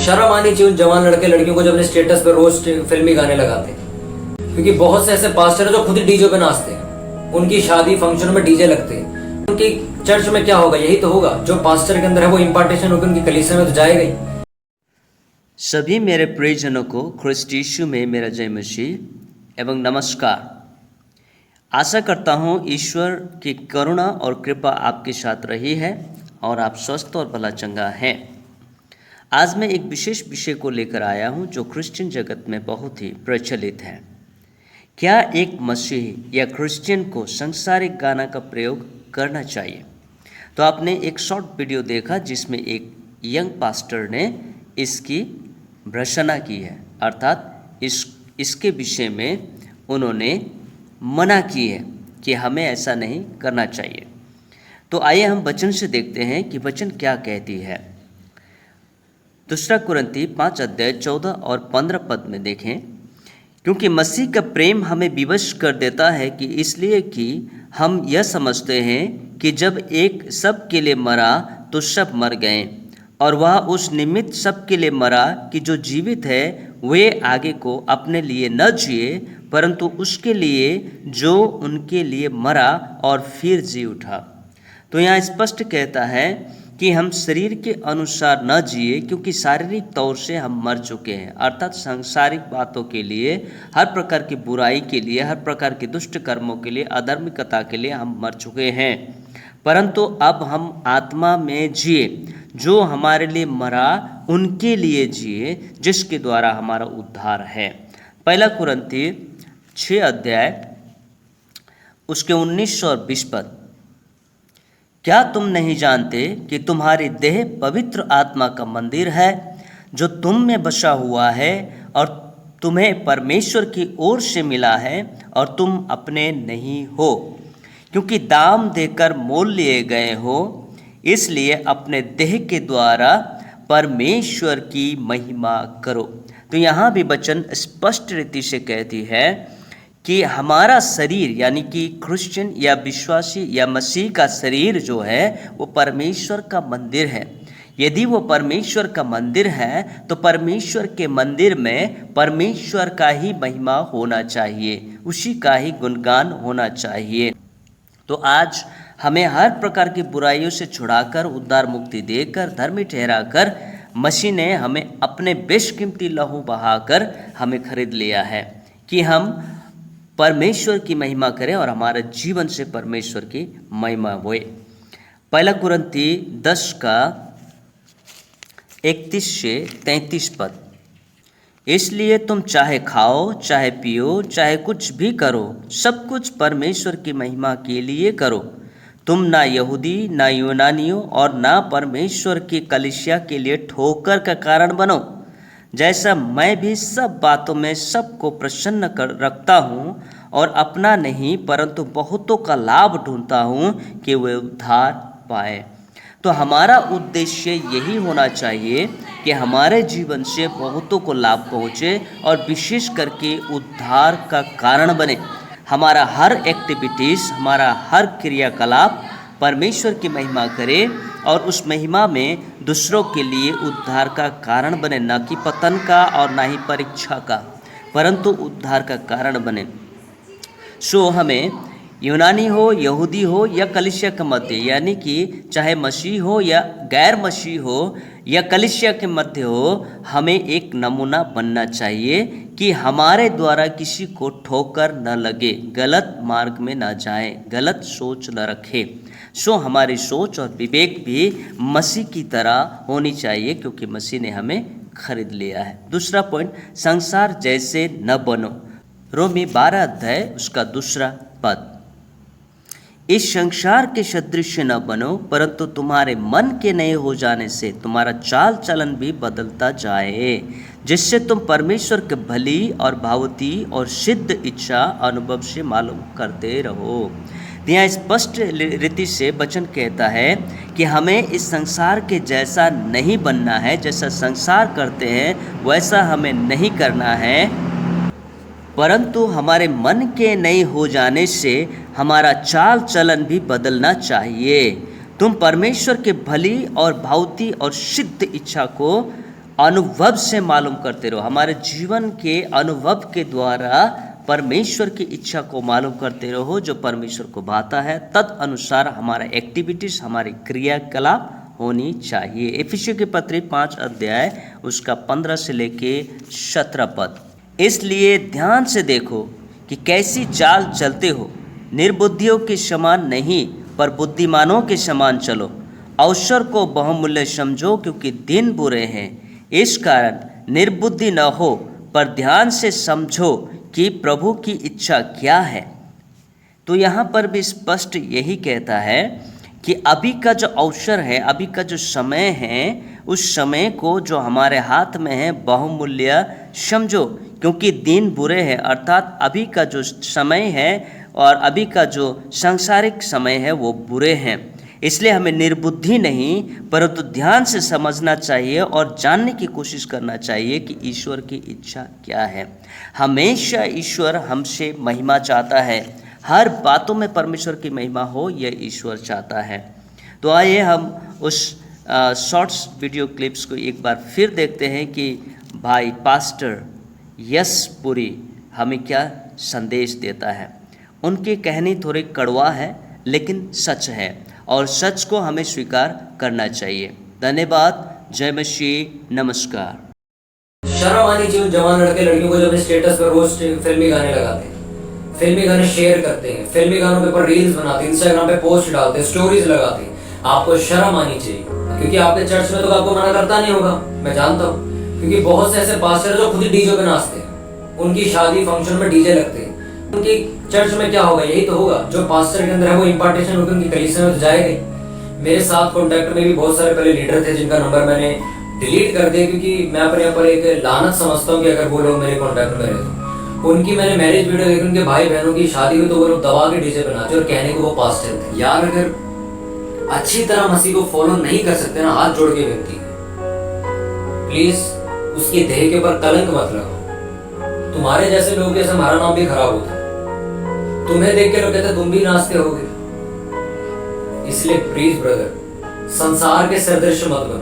शर्म आनी चाहिए उन जवान लड़के लड़कियों को जो अपने स्टेटस पे रोज फिल्मी गाने लगाते हैं, क्योंकि बहुत से ऐसे पास्टर है जो खुद ही डीजे पे नाचते हैं, उनकी शादी फंक्शन में डीजे लगते हैं। उनकी चर्च में क्या होगा? यही तो होगा जो पास्टर के अंदर है, वो इम्पार्टेशन होकर उनकी कलीसिया में तो जाएगा ही। सभी मेरे प्रियजनों को ख्रिस्ट यीशु में मेरा जय मसीह एवं नमस्कार। आशा करता हूँ ईश्वर की करुणा और कृपा आपके साथ रही है और आप स्वस्थ और भला चंगा हैं। आज मैं एक विशेष विषय को लेकर आया हूँ जो क्रिश्चियन जगत में बहुत ही प्रचलित है। क्या एक मसीही या क्रिश्चियन को सांसारिक गाना का प्रयोग करना चाहिए? तो आपने एक शॉर्ट वीडियो देखा जिसमें एक यंग पास्टर ने इसकी भर्त्सना की है, अर्थात इसके विषय में उन्होंने मना की है कि हमें ऐसा नहीं करना चाहिए। तो आइए हम वचन से देखते हैं कि वचन क्या कहती है। दूसरा कुरिन्थी 5 अध्याय 14 और 15 पद में देखें, क्योंकि मसीह का प्रेम हमें विवश कर देता है कि इसलिए कि हम यह समझते हैं कि जब एक सब के लिए मरा तो सब मर गए, और वह उस निमित्त सब के लिए मरा कि जो जीवित है वे आगे को अपने लिए न जिए, परंतु उसके लिए जो उनके लिए मरा और फिर जी उठा। तो यहाँ स्पष्ट कहता है कि हम शरीर के अनुसार न जिए, क्योंकि शारीरिक तौर से हम मर चुके हैं, अर्थात सांसारिक बातों के लिए, हर प्रकार की बुराई के लिए, हर प्रकार के दुष्ट कर्मों के लिए, अधार्मिकता के लिए हम मर चुके हैं। परंतु अब हम आत्मा में जिए, जो हमारे लिए मरा उनके लिए जिए, जिसके द्वारा हमारा उद्धार है। पहला कुरिन्थी 6 अध्याय उसके 19 और 20 पद, क्या तुम नहीं जानते कि तुम्हारी देह पवित्र आत्मा का मंदिर है जो तुम में बसा हुआ है और तुम्हें परमेश्वर की ओर से मिला है और तुम अपने नहीं हो, क्योंकि दाम देकर मोल लिए गए हो, इसलिए अपने देह के द्वारा परमेश्वर की महिमा करो। तो यहाँ भी वचन स्पष्ट रीति से कहती है कि हमारा शरीर यानी कि क्रिश्चियन या विश्वासी या मसीह का शरीर जो है वो परमेश्वर का मंदिर है। यदि वो परमेश्वर का मंदिर है तो परमेश्वर के मंदिर में परमेश्वर का ही महिमा होना चाहिए, उसी का ही गुणगान होना चाहिए। तो आज हमें हर प्रकार की बुराइयों से छुड़ाकर, उद्धार मुक्ति देकर, धर्मी ठहराकर मसीह ने हमें अपने बेशकीमती लहू बहाकर हमें खरीद लिया है कि हम परमेश्वर की महिमा करें और हमारे जीवन से परमेश्वर की महिमा होए। पहला कुरिन्थी 10 का 31 से 33 पद, इसलिए तुम चाहे खाओ, चाहे पियो, चाहे कुछ भी करो, सब कुछ परमेश्वर की महिमा के लिए करो। तुम ना यहूदी ना यूनानियों और ना परमेश्वर की कलीसिया के लिए ठोकर का कारण बनो, जैसा मैं भी सब बातों में सबको प्रसन्न कर रखता हूँ और अपना नहीं परंतु बहुतों का लाभ ढूंढता हूँ कि वे उद्धार पाए। तो हमारा उद्देश्य यही होना चाहिए कि हमारे जीवन से बहुतों को लाभ पहुँचे और विशेष करके उद्धार का कारण बने। हमारा हर एक्टिविटीज़, हमारा हर क्रियाकलाप परमेश्वर की महिमा करे और उस महिमा में दूसरों के लिए उद्धार का कारण बने, न कि पतन का और न ही परीक्षा का, परंतु उद्धार का कारण बने। सो हमें यूनानी हो, यहूदी हो या कलीसिया के मध्य, यानी कि चाहे मसीह हो या गैर मसीह हो या कलीसिया के मध्य हो, हमें एक नमूना बनना चाहिए कि हमारे द्वारा किसी को ठोकर न लगे, गलत मार्ग में न जाए, गलत सोच न रखे। सो हमारी सोच और विवेक भी मसीह की तरह होनी चाहिए, क्योंकि मसीह ने हमें खरीद लिया है। दूसरा पॉइंट, संसार जैसे न बनो। रोमी 12 अध्याय उसका 2 पद, इस संसार के सदृश न बनो, परंतु तुम्हारे मन के नए हो जाने से तुम्हारा चाल चलन भी बदलता जाए, जिससे तुम परमेश्वर के भली और भावती और सिद्ध इच्छा अनुभव से मालूम करते रहो। यहाँ स्पष्ट रीति से वचन कहता है कि हमें इस संसार के जैसा नहीं बनना है, जैसा संसार करते हैं वैसा हमें नहीं करना है, परंतु हमारे मन के नए हो जाने से हमारा चाल चलन भी बदलना चाहिए। तुम परमेश्वर के भली और भावती और सिद्ध इच्छा को अनुभव से मालूम करते रहो, हमारे जीवन के अनुभव के द्वारा परमेश्वर की इच्छा को मालूम करते रहो जो परमेश्वर को भाता है। तद अनुसार हमारा एक्टिविटीज, हमारी क्रियाकलाप होनी चाहिए। इफिसियों की पत्री 5 अध्याय उसका 15 से लेके 17 पद। इसलिए ध्यान से देखो कि कैसी चाल चलते हो, निर्बुद्धियों के समान नहीं पर बुद्धिमानों के समान चलो। अवसर को बहुमूल्य समझो क्योंकि दिन बुरे हैं। इस कारण निर्बुद्धि न हो पर ध्यान से समझो कि प्रभु की इच्छा क्या है। तो यहाँ पर भी स्पष्ट यही कहता है कि अभी का जो अवसर है, अभी का जो समय है, उस समय को जो हमारे हाथ में है बहुमूल्य समझो क्योंकि दिन बुरे हैं। अर्थात अभी का जो समय है और अभी का जो सांसारिक समय है वो बुरे हैं। इसलिए हमें निर्बुद्धि नहीं परंतु ध्यान से समझना चाहिए और जानने की कोशिश करना चाहिए कि ईश्वर की इच्छा क्या है। हमेशा ईश्वर हमसे महिमा चाहता है, हर बातों में परमेश्वर की महिमा हो यह ईश्वर चाहता है। तो आइए हम उस शॉर्ट्स वीडियो क्लिप्स को एक बार फिर देखते हैं कि भाई पास्टर यस पुरी हमें क्या संदेश देता है। उनकी कहानी थोड़ी कड़वा है लेकिन सच है और सच को हमें स्वीकार करना चाहिए। धन्यवाद। जय मसीह। नमस्कार। शर्म आनी चाहिए उन जवान लड़के लड़कियों को जो अपने स्टेटस पर रोज फिल्मी गाने लगाते हैं, फिल्मी गाने शेयर करते हैं, फिल्मी गानों के ऊपर रील्स बनाते हैं, इंस्टाग्राम पे पोस्ट डालते हैं, स्टोरीज लगाते हैं। आपको शर्म आनी चाहिए क्योंकि आपके चर्च में तो आपको मना करता नहीं होगा, मैं जानता हूँ, क्योंकि बहुत से ऐसे पास्टर हैं जो खुद ही डीजे पे नाचते हैं, उनकी शादी फंक्शन में डीजे लगते हैं। उनकी चर्च में क्या होगा? यही तो होगा जो पास्टर के अंदर है वो इम्पार्टेशन होकर उनकी कलीसिया में तो जाएगा। मेरे साथ कॉन्टैक्ट में भी बहुत सारे पहले लीडर थे जिनका नंबर मैंने डिलीट कर दिया क्योंकि मैं अपने यहाँ पर एक लानत समझता हूँ कि अगर वो लोग मेरे कॉन्टैक्ट में रहे तो उनकी मैंने मैरिज वीडियो देखी, उनके भाई बहनों की शादी हुई तो वो लोग दबा के डीजे पे नाचे और कहने को वो पास्टर थे। यार अगर अच्छी तरह मसीह को फॉलो नहीं कर सकते ना, हाथ जोड़ के व्यक्ति प्लीज उसकी देह के ऊपर कलंक मत लगाओ। तुम्हारे जैसे लोग जैसे हमारा नाम भी खराब होता है, तुम्हें देख के लोग कहते तुम भी नाचते होगे। इसलिए प्लीज ब्रदर संसार के सदृश मत बनो।